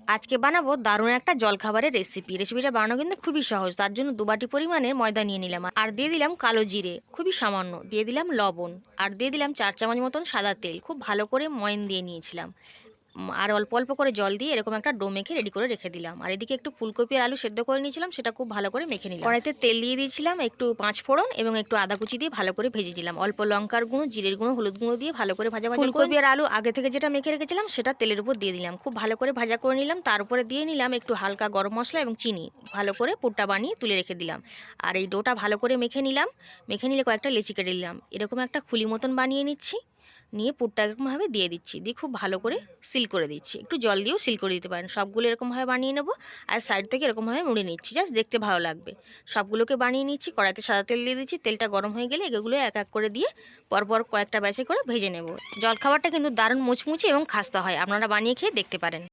আজকে বানাবো দারুণ একটা জলখাবারের রেসিপিটা বানানো কিন্তু খুবই সহজ। তার জন্য 2 বাটি পরিমাণে ময়দা নিয়ে নিলাম, আর দিয়ে দিলাম কালো জিরে খুবই সামান্য, দিয়ে দিলাম লবণ, আর দিয়ে দিলাম 4 চামচ মতন সাদা তেল। খুব ভালো করে ময়ন দিয়ে নিয়েছিলাম। আর অল্প অল্প করে জল দিয়ে এরকম একটা ডো মেখে রেডি করে রেখে দিলাম। আর এদিকে একটু ফুলকপি আর আলু সেদ্ধ করে নিয়েছিলাম, সেটা খুব ভালো করে মেখে নিলাম। কড়াইতে তেল দিয়ে দিয়েছিলাম, একটু 5 ফোড়ন এবং একটু আদা কুচি দিয়ে ভালো করে ভেজে নিলাম। অল্প লঙ্কার গুঁড়ো, জিরের গুঁড়ো, হলুদ গুঁড়ো দিয়ে ভালো করে ভাজা ভাজা করে ফুলকপি আর আলু আগে থেকে যেটা মেখে রেখেছিলাম সেটা তেলের উপর দিয়ে দিলাম। খুব ভালো করে ভাজা করে নিলাম। তার উপরে দিয়ে নিলাম একটু হালকা গরম মশলা এবং চিনি। ভালো করে পুরটা বানিয়ে তুলে রেখে দিলাম। আর এই ডোটা ভালো করে মেখে নিলাম। মেখে নিলে কয়েকটা লেচি কেটে দিলাম। এরকম একটা খুলি মতন বানিয়ে নিচ্ছি। নিয়ে পুরটা এরকমভাবে দিয়ে দিচ্ছি, দিয়ে খুব ভালো করে সিল করে দিচ্ছি। একটু জল দিয়েও সিল করে দিতে পারেন। সবগুলো এরকমভাবে বানিয়ে নেবো। আর সাইড থেকে এরকমভাবে মুড়ে নিচ্ছি, জাস্ট দেখতে ভালো লাগবে। সবগুলোকে বানিয়ে নিচ্ছি। কড়াইতে সাদা তেল দিয়ে দিচ্ছি। তেলটা গরম হয়ে গেলে এগুলো এক এক করে দিয়ে পরপর কয়েকটা ব্যাচে করে ভেজে নেব। জলখাবারটা কিন্তু দারুণ মুচমুচে এবং খাস্তা হয়। আপনারা বানিয়ে খেয়ে দেখতে পারেন।